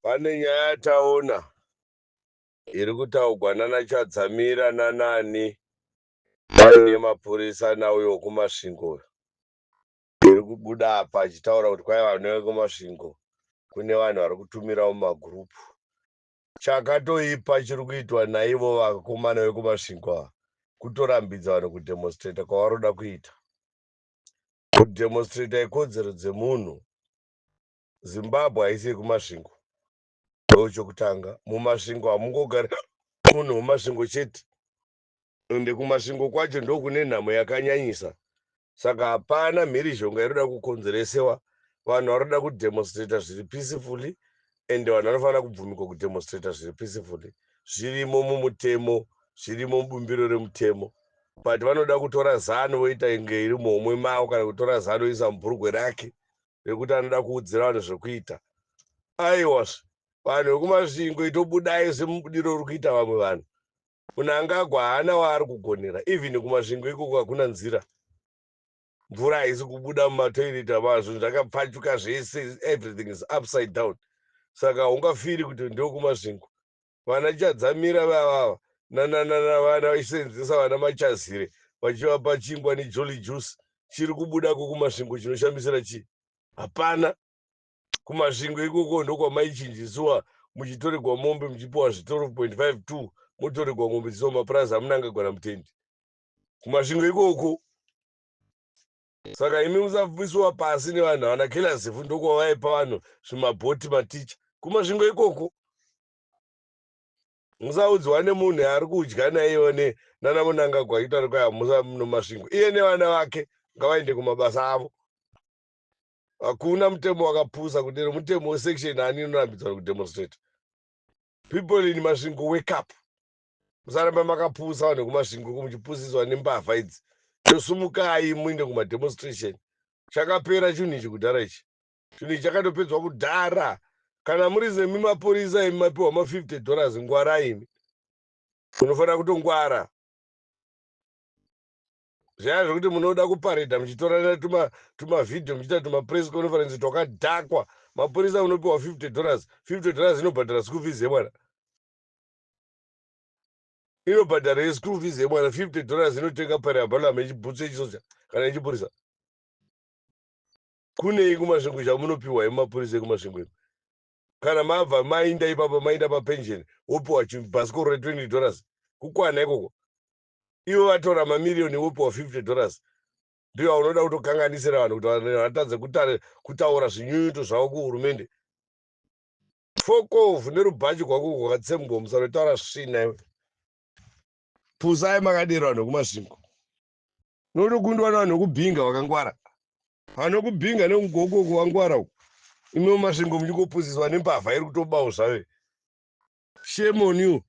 Pane nyaya yataona iri kutaurwa nana Chadzamira nanani vaine mapurisa nauyo wekumasvingo iri kubuda apa achitaura kuti kwai vanhu vekumasvingo kune vanhu vari kutumira mumagurupu. Chakatoipa chiri kuitwa naivo vakomana vekumasvingo ava kutorambidza vanhu kudhemonstreta kwavaroda kuita. Kudhemonstreta ikodzero dzemunhu. Zimbabwe haisi yekumasvingo. Ndochokutanga, mumasvingo hamungogari munhu wemasvingo chete, ende kumasvingo kwacho ndokune nhamo yakanyanyisa. Saka hapana mhirizhonga inoda kukonzeresewa. Vanhu vanoda kudhemonstreta zviri peacefully, ende vanhu vanofanira kubvumikwa kudhemonstreta zviri peacefully. Zvirimo mumutemo, zvirimo mubumbiro remutemo. But vanoda kutora zano voita inge iri muhomwe mavo, kana kutora zano oisa mubhurugwa rake rekuti anoda kuudzira vanhu zvekuita. Aiwazve, vanhu vekumasvingo itobudai semubudiro uri kuita vamwe vanhu. Munangagwa haana waari kugonera. Even kumasvingo ikoko hakuna nzira. Mvura haisi kubuda mumatoireti amazvo, zvakapfachuka zvese, everything is upside down. Saka ungafiri kuti ndokumasvingo. Vana Chadzamira vavava vana vaisenzesa vana Machazire vachivapa chingwa nejolly juice chiri kubuda kumasvingo chinoshamisira chii? Hapana. Kumasvingo ikoko ndokwamaichinjisiwa muchitorerwa mombe muchipiwa zvitoro 0.52 motorerwa mombe dzisiwa mapurazi amunangagwana mutendi. Kumasvingo ikoko. Saka imi musabvisiwa pasi nevanhu vana Kelazifu ndokwavaipa vanhu zvimabhoti maticha. Kumasvingo ikoko. Musaudzwa nemunhu ari kudya naione nana Munangagwa aitaura kwai hamusa mumasvingo. Iye nevana vake ngavaende kumabasa avo. Hakuna mutemo wakapusa kuti mutemo wesection ani unorambidzwa kudhemonstrate. People in masvingo, wake up. Musaramba makapusa vanhu kumasvingo muchipusiswa nembavha idzi. Tosumukai muinde kumademonstration. Chakapera chinhu ichi kudhara ichi. Chinhu ichi chakatopedzwa kudhara. Kana muri zemi mapurisa imi mapiwa $50 ngwarai imi. Munofanira kutongwara. Zvaya zvokuti munoda kuparedha muchitorana tumavhidhio muchiita tumapress conference twakadhakwa. Mapurisa unopiwa $50. $50 inobhadhara school fees yemwana. Inobhadhara yeschool fees yemwana. $50 inotenga parabhalama yechibhutsu yechisoja kana yechipurisa. Kunei kumasvingo chamunopiwa yemapurisa ekumasvingo imi? Kana mabva mainda ipapa mainda papensheni wopiwa chibhasikoro re$20 kukwana ikoko. Ivo vatora mamirioni wopiwa $50. Ndiyo unoda kutokanganisira vanhu kuti vanhu vatadze kutaura zvinyunyuto zvavo kuhurumende. Fokovhu nerubhachi rwako rwakatsemgwa musanotaura svina iwe. Pusai makadero vanhu vekumasvingo. Notokundwa navanhu vekubhinga vakangwara. Vanhu vekubhinga nemugoko kuvangwara uku. Imi mumasvingo muchingopusiswa nembavha iri kutobawo zvave. Shame on you.